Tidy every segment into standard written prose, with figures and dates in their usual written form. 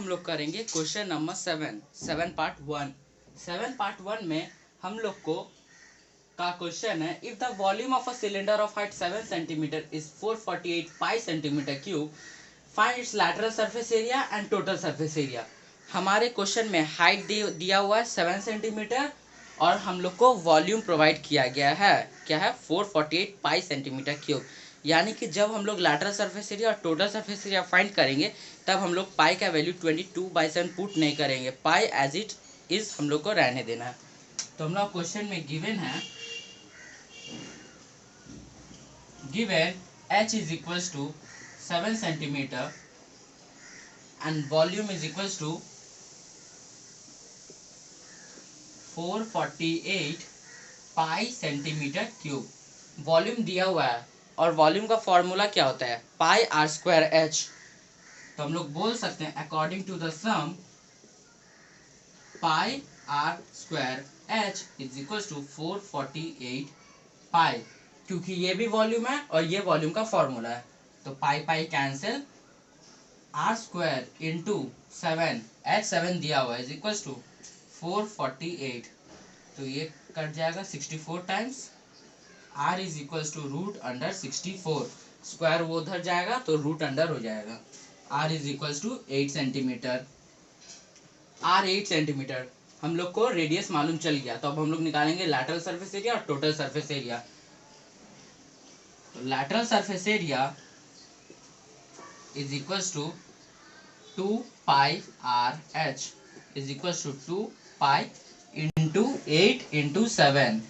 हम लोग करेंगे क्वेश्चन नंबर 7 पार्ट 1। 7 पार्ट 1 में हम लोग को का क्वेश्चन है, if the volume of a cylinder of height 7 centimetre is 448 pi centimetre cube, find its lateral surface area and total surface area. हमारे क्वेश्चन में हाइट दिया हुआ है 7 सेंटीमीटर और हम लोग को वॉल्यूम प्रोवाइड किया गया है, क्या है, 448 पाई सेंटीमीटर क्यूब। यानी कि जब हम लोग लैटरल सरफेस एरिया और टोटल सरफेस एरिया फाइंड करेंगे तब हम लोग पाई का वैल्यू 22/7 पुट नहीं करेंगे, पाई एज इट इज हम लोग को रहने देना है। तो हम लोग क्वेश्चन में गिवन है, given h is equals to 7 centimetre and volume is equals to 448 pi centimetre cube. Volume दिया हुआ है और वॉल्यूम का फॉर्मूला क्या होता है, पाई आर स्क्वायर एच। तो हम लोग बोल सकते हैं according to the sum pi r square h is equals to 448 pi, क्योंकि ये भी वॉल्यूम है और ये वॉल्यूम का फॉर्मूला है। तो pi pi cancel, r square into 7, h 7 दिया हुआ है, इज इक्वल्स टू 448। तो ये कट जाएगा 64 times, r is equals to root under 64, square वो उधर जाएगा तो रूट अंडर हो जाएगा। r is equals to 8 centimetre. r 8 centimetre, हम लोग को रेडियस मालूम चल गया। तो अब हम लोग निकालेंगे लैटरल सरफेस एरिया और टोटल सरफेस एरिया। तो lateral surface area is equals to 2 pi r h is equals to 2 pi into 8 into 7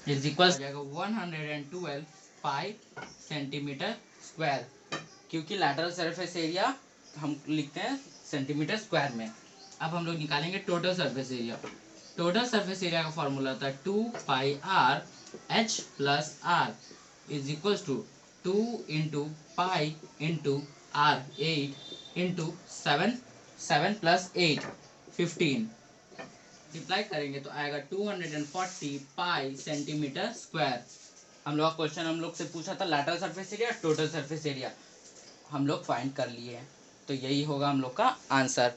is equal हो जाएगा 112 पाई सेंटीमीटर स्क्वायर, क्योंकि लैटरल सरफेस एरिया हम लिखते हैं सेंटीमीटर स्क्वायर में। अब हम लोग निकालेंगे total surface area. Total surface area का फॉर्मूला था 2 pi r h plus r is equal to 2 into pi into r 8 into 7 plus 8 15 multiply करेंगे तो आएगा 240 पाई सेंटीमीटर स्क्वायर। हम लोग का क्वेश्चन हम लोग से पूछा था lateral surface area total surface area, हम लोग फाइंड कर लिए हैं। तो यही होगा हम लोग का आंसर।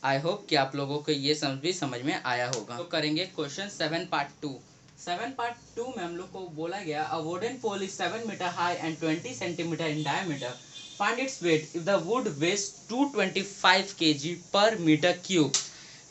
आई होप कि आप लोगों को ये समझ में आया होगा। तो करेंगे क्वेश्चन 7 पार्ट 2। 7 पार्ट 2 में हम लोग को बोला गया, a wooden pole is 7 metre high and 20 centimetre in diameter, find its weight if the wood weighs 225 kg per metre cube.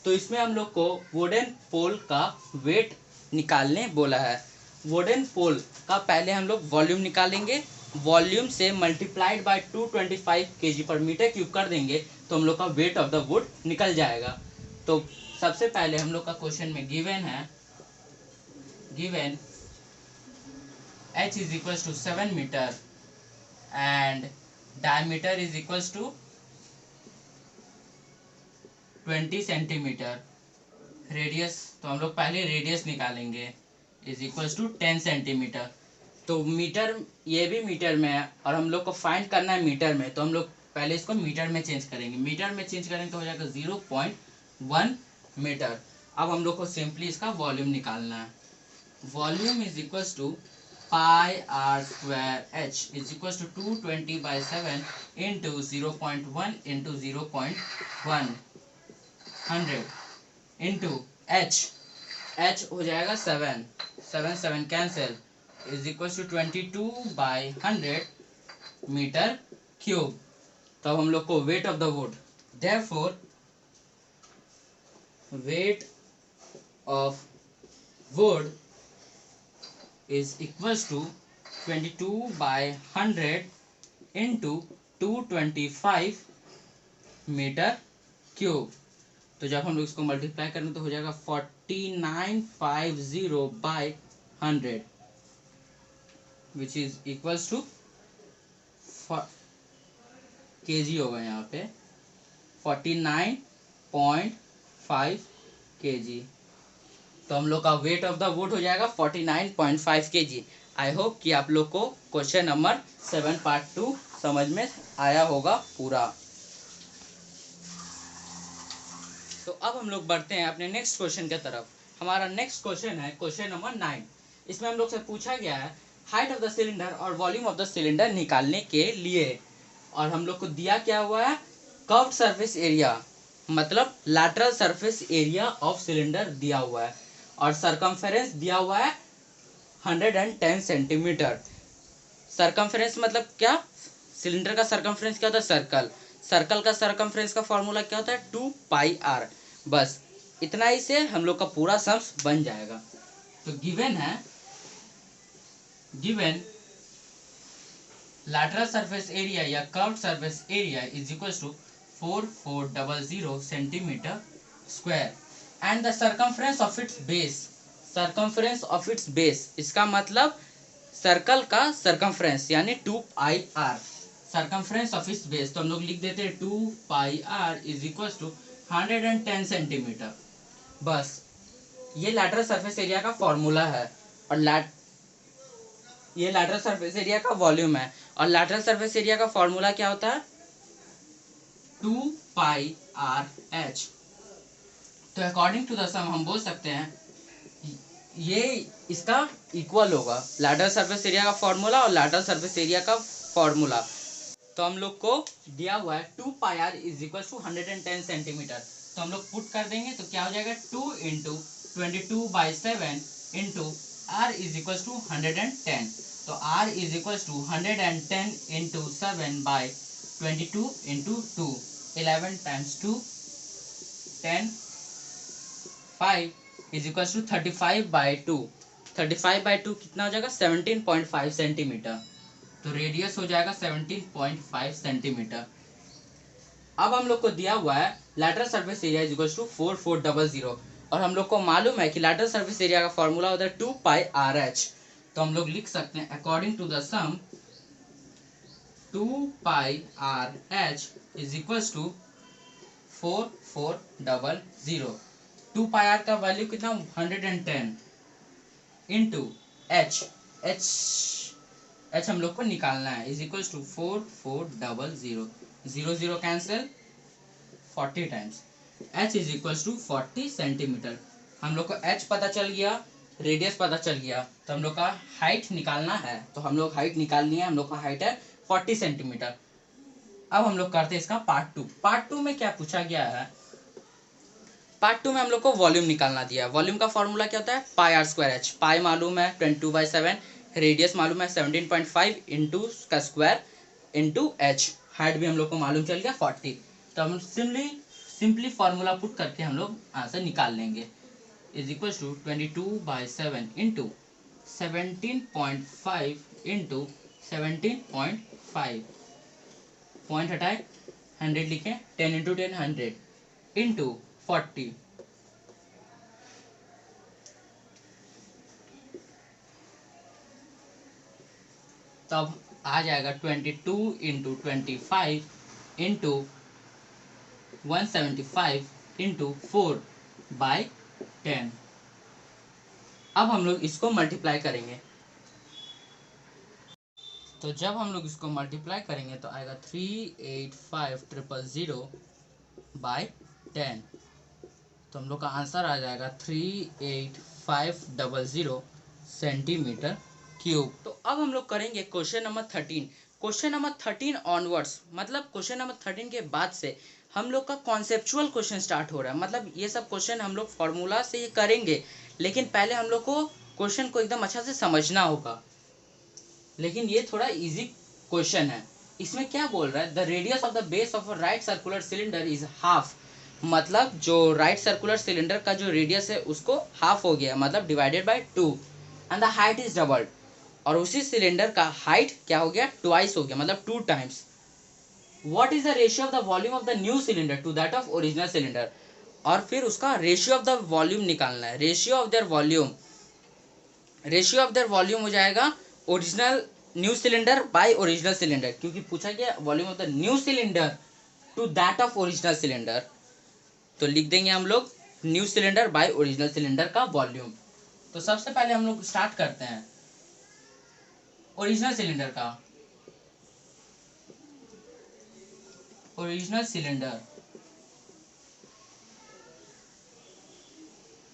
तो इसमें हम लोग को वुडन पोल का वेट निकालने बोला है। वुडन पोल का पहले हम लोग वॉल्यूम निकालेंगे, वॉल्यूम से multiplied by 225 kg per metre cube कर देंगे तो हम लोग का वेट ऑफ द वुड निकल जाएगा। तो सबसे पहले हम लोग का क्वेश्चन में गिवन है, given h is equals to 7 metre and diameter is equals to 20 centimetre, radius तो हम लोग पहले रेडियस निकालेंगे, इज इक्वल्स टू 10 सेंटीमीटर। तो मीटर, ये भी मीटर में है और हम लोग को फाइंड करना है मीटर में, तो हम लोग पहले इसको मीटर में चेंज करेंगे। मीटर में चेंज करेंगे तो हो जाएगा 0.1 मीटर। अब हम लोग को सिंपली इसका वॉल्यूम निकालना है। Volume is equals to pi r square h is equals to 220/7 into 0.1 into 0.1 100 into h हो जाएगा 7 7 cancel is equal to 22/100 metre cube. तब हम लोग को weight of the wood, therefore weight of wood is equal to 22/100 into 225 metre cube. तो जब हम लोग इसको मल्टीप्लाई करेंगे तो हो जाएगा 4950/100 which is equals to kg होगा यहाँ पे 49.5 kg। तो हम लोग का वेट ऑफ द वुड हो जाएगा 49.5 kg। आई होप कि आप लोग को क्वेश्चन नंबर 7 पार्ट 2 समझ में आया होगा पूरा। तो अब हम लोग बढ़ते हैं अपने नेक्स्ट क्वेश्चन की तरफ। हमारा नेक्स्ट क्वेश्चन है क्वेश्चन नंबर 9। इसमें हम लोग से पूछा गया है हाइट ऑफ द सिलेंडर और वॉल्यूम ऑफ द सिलेंडर निकालने के लिए, और हम लोग को दिया क्या हुआ है, कर्व्ड सरफेस एरिया मतलब lateral surface area of cylinder दिया हुआ है और सरकमफेरेंस दिया हुआ है 110 सेंटीमीटर। सरकमफेरेंस मतलब क्या, सिलेंडर का सरकमफेरेंस क्या होता है, सर्कल, सर्कल का सरकमफेरेंस का फॉर्मूला क्या होता है 2πr। बस इतना ही से हम लोग का पूरा सम्स बन जाएगा। तो गिवन है, गिवन lateral surface area या curved surface area is equals to 4400 centimeter square and the circumference of its base, circumference of its base इसका मतलब सर्कल का circumference यानी 2πr, circumference of its base तो हम लोग लिख देते हैं 2πr is equals to 110 centimetre. बस ये lateral surface area का फॉर्मूला है और ये लैटरल सरफेस एरिया का वॉल्यूम है और लैटरल सरफेस एरिया का फॉर्मूला क्या होता है 2πrh। तो अकॉर्डिंग टू द सम हम बोल सकते हैं ये इसका इक्वल होगा, लैटरल सरफेस एरिया का फॉर्मूला और लैटरल सरफेस एरिया का फॉर्मूला। तो हम लोग को दिया हुआ है 2πr is equal to 110 centimetre. तो हम लोग पुट कर देंगे तो क्या हो जाएगा 2 into 22/7 into r is equal to 110। तो r is equal to 110 into 7/22 into 2, 11 times 2 10, 5 is equal to 35/2। 35/2 कितना हो जाएगा 17.5 सेंटीमीटर। तो रेडियस हो जाएगा 17.5 सेंटीमीटर। अब हम लोग को दिया हुआ है lateral surface area is equal to 4400 और हम लोग को मालूम है कि लैटरल सरफेस एरिया का फॉर्मूला होता है 2πrh। तो हम लोग लिख सकते हैं according to the sum 2πrh is equal to 4400। 2πr का वैल्यू कितना 110 इंटू h, h हम लोग को निकालना है is equal to 4400, 0 0 cancel 40 times h is equal to 40 centimetre. हम लोग को h पता चल गया, रेडियस पता चल गया, तो हम लोग का हाइट निकालना है। तो हम लोग हाइट निकाल लिए, हम लोग का हाइट है 40 सेंटीमीटर। अब हम लोग करते हैं इसका पार्ट 2। पार्ट 2 में क्या पूछा गया है, पार्ट 2 में हम लोग को वॉल्यूम निकालना दिया है। वॉल्यूम का फॉर्मूला क्या होता है πr²h, पाई मालूम है 22/7, रेडियस मालूम है 17.5 इंटू का स्क्वायर इंटू h, हाइट भी हम लोग को मालूम चल गया 40। तो हम सिंपली फॉर्मूला पुट करके हम लोग आंसर निकाल लेंगे is equal to 22/7 into 17.5 into 17.5, point हटाए 100 लिखें, 10 इंटू 10 100 इंटू 40, तब आ जाएगा 22 इंटू 25 इंटू 175 इंटू 4/10। अब हम लोग इसको मल्टीप्लाई करेंगे, तो जब हम लोग इसको मल्टीप्लाई करेंगे तो आएगा 385,000/10। तो हम लोग का आंसर आ जाएगा 38500 सेंटीमीटर क्यूब। तो अब हम लोग करेंगे question number 13। Question number 13 onwards मतलब क्वेश्चन नंबर 13 के बाद से हम लोग का कॉन्सेप्चुअल क्वेश्चन स्टार्ट हो रहा है। मतलब ये सब क्वेश्चन हम लोग फॉर्मूला से ये करेंगे, लेकिन पहले हम लोग को क्वेश्चन को एकदम अच्छा से समझना होगा। लेकिन ये थोड़ा इजी क्वेश्चन है। इसमें क्या बोल रहा है, the radius of the base of a right circular cylinder is half, मतलब जो राइट सर्कुलर सिलेंडर का जो रेडियस है उसको हाफ हो गया, मतलब divided by 2 and the height is doubled, और उसी सिलेंडर का हाइट क्या हो गया ट्वाइस हो गया, मतलब 2 times. What is the ratio of the volume of the new cylinder to that of original cylinder, और फिर उसका रेशियो ऑफ द वॉल्यूम निकालना है। Ratio of their volume, ratio of their volume हो जाएगा original new cylinder by original cylinder, क्योंकि पूछा गया volume of the new cylinder to that of original cylinder. तो लिख देंगे हम लोग new cylinder by original cylinder का वॉल्यूम। तो सबसे पहले हम लोग स्टार्ट करते हैं ओरिजिनल सिलेंडर का। ओरिजिनल सिलेंडर,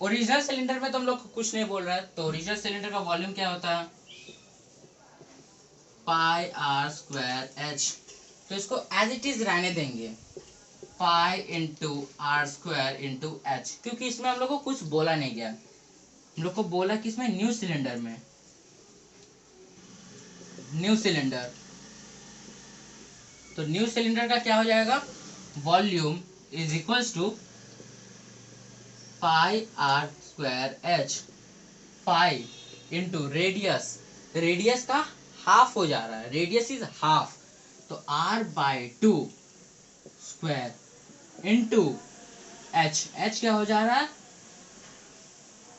ओरिजिनल सिलेंडर में तो हम लोग कुछ नहीं बोल रहा है, तो ओरिजिनल सिलेंडर का वॉल्यूम क्या होता है πr²h। तो इसको एज इट इज रहने देंगे, pi into r square into h, क्योंकि इसमें हम लोग को कुछ बोला नहीं गया, हम लोग को बोला कि इसमें न्यू सिलेंडर में, न्यू सिलेंडर, तो न्यू सिलेंडर का क्या हो जाएगा, volume is equals to pi r square h, pi into radius, radius का हाफ हो जा रहा है, रेडियस इज हाफ, तो r by two square into h, h क्या हो जा रहा है,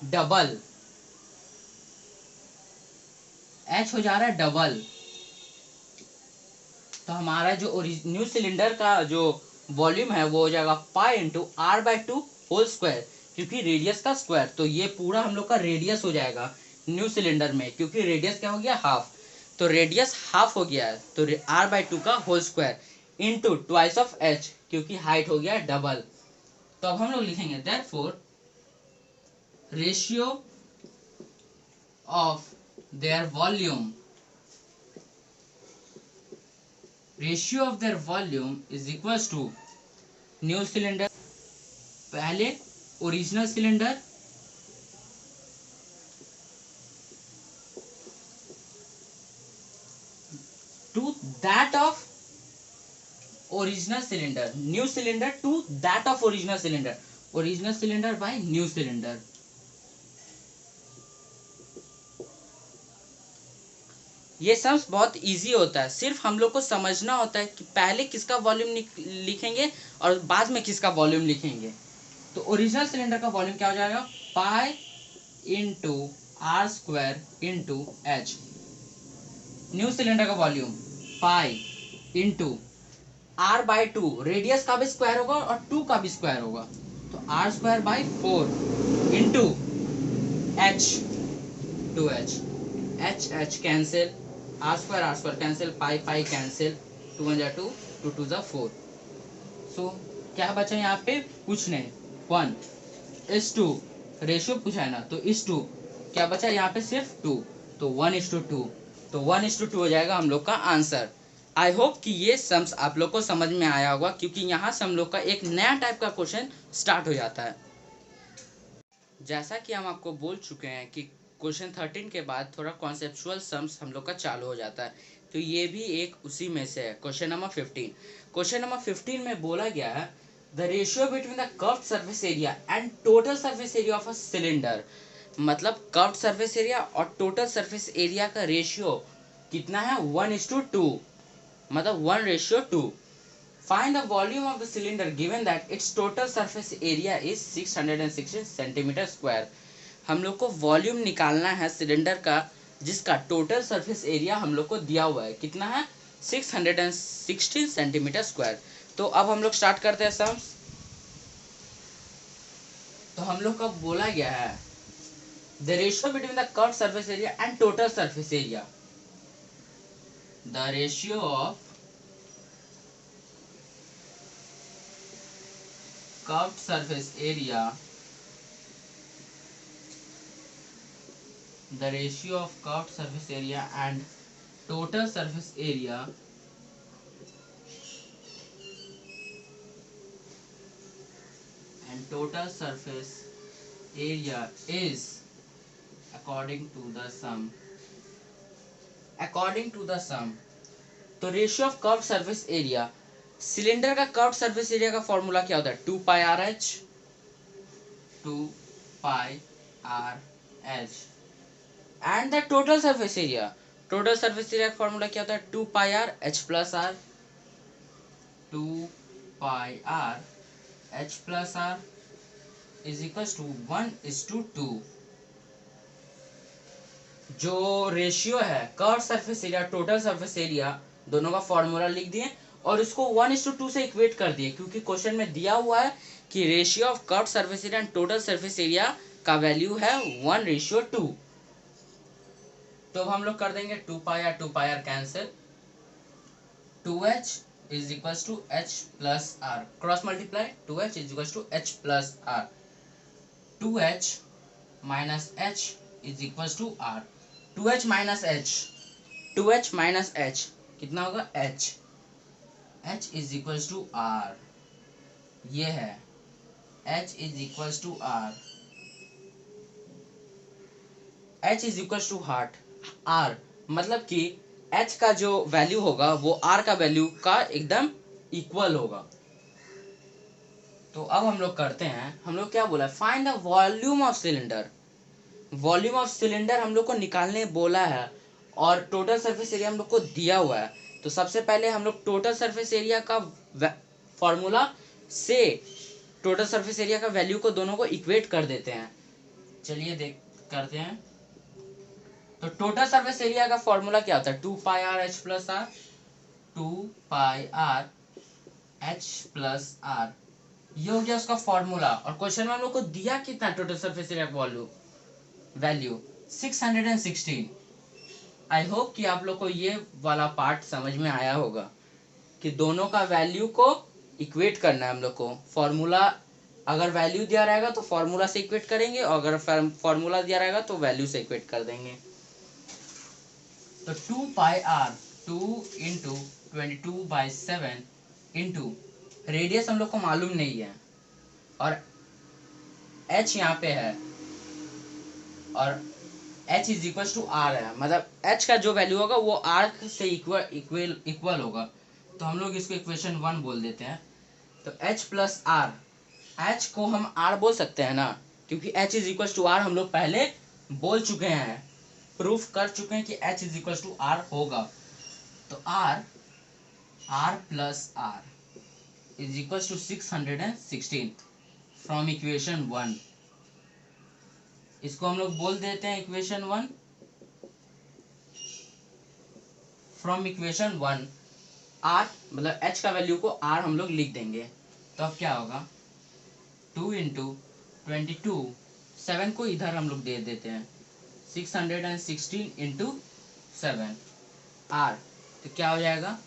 डबल, एच हो जा रहा है डबल, तो हमारा जो न्यू सिलेंडर का जो वॉल्यूम है वो हो जाएगा pi into r by two whole square, क्योंकि रेडियस का स्क्वायर, तो ये पूरा हम लोग का रेडियस हो जाएगा न्यू सिलेंडर में, क्योंकि रेडियस क्या हो गया हाफ, तो रेडियस हाफ हो गया है, तो आर बाई टू का whole square into twice of h, क्योंकि हाइट हो गया डबल। तो अब हम लोग लिखेंगे therefore ratio of their volume, ratio of their volume is equals to new cylinder, पहले original cylinder to that of original cylinder, new cylinder to that of original cylinder, original cylinder by new cylinder. ये sums बहुत easy होता है, सिर्फ हम लोग को समझना होता है कि पहले किसका वॉल्यूम लिखेंगे और बाद में किसका वॉल्यूम लिखेंगे। तो ओरिजिनल सिलेंडर का वॉल्यूम क्या हो जाएगा, pi into r square into h, new cylinder का volume pi into r by two, radius का भी स्क्वायर होगा और टू का भी स्क्वायर होगा, तो r square by four into h, two h, h h cancel, r square cancel, pi pi cancel, two one जा टू, टू टू जा फोर, सो क्या बचा यहाँ पे, कुछ नहीं, वन इस टू, रेशियो पूछा है ना, तो इस टू क्या बचा यहाँ पे, सिर्फ टू, तो वन इस टू टू, तो वन इस टू टू हो जाएगा हम लोग का आंसर। आई होप कि ये सम्स आप लोग को समझ में आया होगा, क्योंकि यहाँ से हम लोग का एक नया टाइप का क्वेश्चन स्टार्ट हो जाता है। जैसा कि हम आपको बोल चुके हैं कि क्वेश्चन 13 के बाद थोड़ा कॉन्सेप्चुअल सम्स हम लोग का चालू हो जाता है, तो ये भी एक उसी में से है, क्वेश्चन नंबर 15। क्वेश्चन नंबर 15 में बोला गया है the ratio between the curved surface area and total surface area of a cylinder, मतलब कर्व्ड सरफेस एरिया और टोटल सरफेस एरिया का रेशियो कितना है, 1:2, मतलब 1:2। Find the volume of the cylinder given that its total surface area is 616 centimetre square. हम लोग को volume निकालना है सिलेंडर का जिसका टोटल सरफेस एरिया हम लोग को दिया हुआ है, कितना है, 616 सेंटीमीटर स्क्वायर। तो अब हम लोग स्टार्ट करते हैं सम्स। तो हम लोग का बोला गया है the ratio between the curved surface area and total surface area, the ratio of curved surface area, the ratio of curved surface area and total surface area is according to the sum, तो ratio of curved surface area, cylinder का curved surface area का formula क्या होता है, 2 pi r h, 2 pi r h and the total surface area, total surface area का formula क्या होता है, 2 pi r h plus r, 2 pi r h plus r is equal to 1:2। जो ratio है curve surface area total surface area दोनों का formula लिख दिए और इसको 1:2 से इक्वेट कर दिए, क्योंकि क्वेश्चन में दिया हुआ है कि ratio of curve surface area and total surface area का वैल्यू है 1:2। तो अब हम लोग कर देंगे 2 pi r cancel, 2h is equal to h plus r, cross multiply, 2h is equal to h plus r, 2h minus h is equal to r, 2h minus h, 2h minus h कितना होगा, h, h is equal to r, ये है h is equals to r, h is equals to r, मतलब कि h का जो value होगा वो r का वैल्यू का एकदम इक्वल होगा। तो अब हम लोग करते हैं, हम लोग क्या बोला, find the volume of cylinder. Volume of cylinder हम लोग को निकालने बोला है और टोटल सरफेस एरिया हम लोग को दिया हुआ है। तो सबसे पहले हम लोग टोटल सरफेस एरिया का फॉर्मूला से टोटल सरफेस एरिया का वैल्यू को दोनों को इक्वेट कर देते हैं। चलिए देख करते हैं। तो टोटल सरफेस एरिया का फॉर्मूला क्या होता है, 2πr/h+r, 2πr/h+r, ये हो गया उसका फॉर्मूला। और क्वेश्चन में हम लोग को दिया कितना total surface area value 616। I hope कि आप लोग को ये वाला पार्ट समझ में आया होगा कि दोनों का वैल्यू को इक्वेट करना है हम लोग को। फॉर्मूला अगर वैल्यू दिया रहेगा तो फॉर्मूला से इक्वेट करेंगे और अगर फॉर्मूला दिया रहेगा तो वैल्यू से इक्वेट कर देंगे। तो 2πr 2 इंटू 22/7 इंटू रेडियस हम लोग को मालूम नहीं है और h यहाँ पे है और h is equal to r है, मतलब h का जो वैल्यू होगा वो r से इक्वल होगा। तो हम लोग इसको इक्वेशन 1 बोल देते हैं। तो h प्लस r, h को हम r बोल सकते हैं ना, क्योंकि h is equal to r हम लोग पहले बोल चुके हैं, प्रूफ कर चुके हैं कि h is equal to r होगा। तो r plus r is equal to 616 from equation 1। इसको हम लोग बोल देते हैं इक्वेशन 1। फ्रॉम इक्वेशन 1 r मतलब h का वैल्यू को r हम लोग लिख देंगे। तो अब क्या होगा, 2 इंटू 22, 7 को इधर हम लोग दे देते हैं, 616 इंटू 7 r। तो क्या हो जाएगा,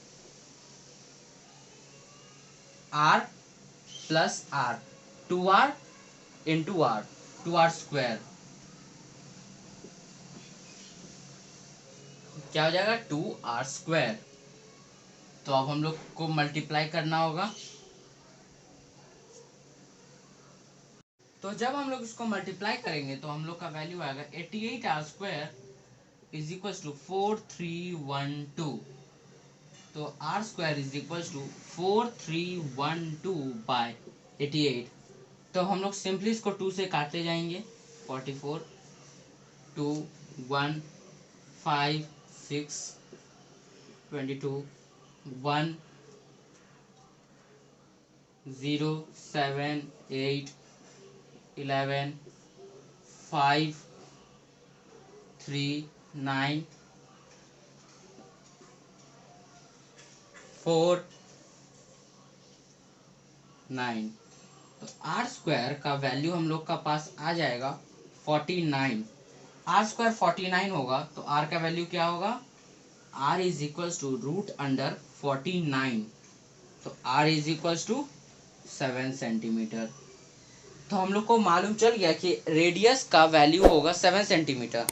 r plus r, 2r into r, 2r square, क्या हो जाएगा 2r स्क्वायर। तो अब हम लोग को मल्टीप्लाई करना होगा। तो जब हम लोग इसको मल्टीप्लाई करेंगे तो हम लोग का वैल्यू आएगा 88r square is equal to 4312। तो r स्क्वायर इज इक्वल टू 4312/88। तो हम लोग सिंपली इसको 2 से काटते जाएंगे, 44 2 1 5 6 22 1 0 7 8 11 5 3 9 4 9। तो r स्क्वायर का वैल्यू हम लोग का पास आ जाएगा 49। r स्क्वायर 49 होगा तो r का वैल्यू क्या होगा, r इज इक्वल टू √49। तो r is equal to 7 centimetre. तो हम लोग को मालूम चल गया कि रेडियस का वैल्यू होगा 7 सेंटीमीटर,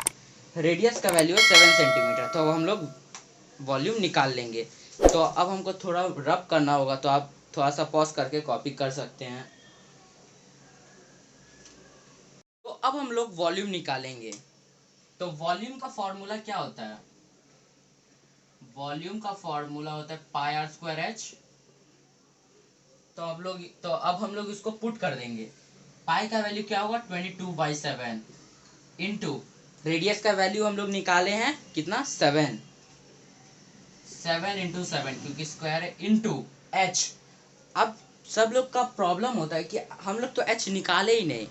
रेडियस का वैल्यू है 7 सेंटीमीटर। तो अब हम लोग वॉल्यूम निकाल लेंगे। तो अब हमको थोड़ा रब करना होगा, तो आप थोड़ा सा पॉज करके कॉपी कर सकते हैं। तो अब हम लोग वॉल्यूम निकालेंगे। तो वॉल्यूम का फॉर्मूला क्या होता है, वॉल्यूम का फॉर्मूला होता है πr²h। तो अब हम लोग इसको पुट कर देंगे। पाई का वैल्यू क्या होगा 22/7 इंटू रेडियस का वैल्यू हम लोग निकाले हैं कितना 7 इंटू 7 क्योंकि स्क्वायर है इंटू h। अब सब लोग का प्रॉब्लम होता है कि हम लोग तो h निकाले ही नहीं।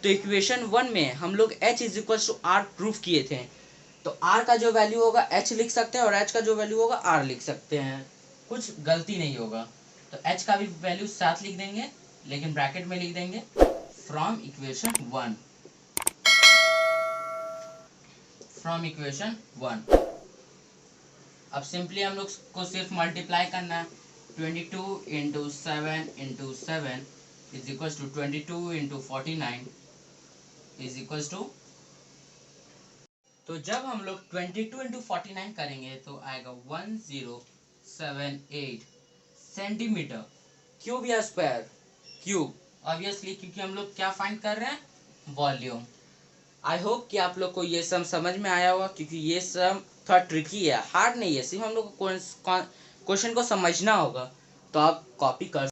तो इक्वेशन 1 में हम लोग h is equal to r proof किए थे। तो r का जो वैल्यू होगा h लिख सकते हैं और h का जो वैल्यू होगा r लिख सकते हैं, कुछ गलती नहीं होगा। तो h का भी वैल्यू 7 लिख देंगे, लेकिन ब्रैकेट में लिख देंगे फ्रॉम इक्वेशन 1, फ्रॉम इक्वेशन 1। अब सिंपली हम लोग को सिर्फ मल्टीप्लाई करना है, 22 into 7 into 7 is equal to 22 into 49 is equal to. तो जब हम लोग 22 इंटू 49 करेंगे तो आएगा 1078 सेंटीमीटर क्यूब या स्क्वायर। क्यूब, ऑब्वियसली क्योंकि हम लोग क्या फाइंड कर रहे हैं, वॉल्यूम। आई होप कि आप लोग को ये सम समझ में आया होगा, क्योंकि ये सम थोड़ा ट्रिकी है, हार्ड नहीं है, सिर्फ हम लोग को क्वेश्चन को समझना होगा। तो आप कॉपी कर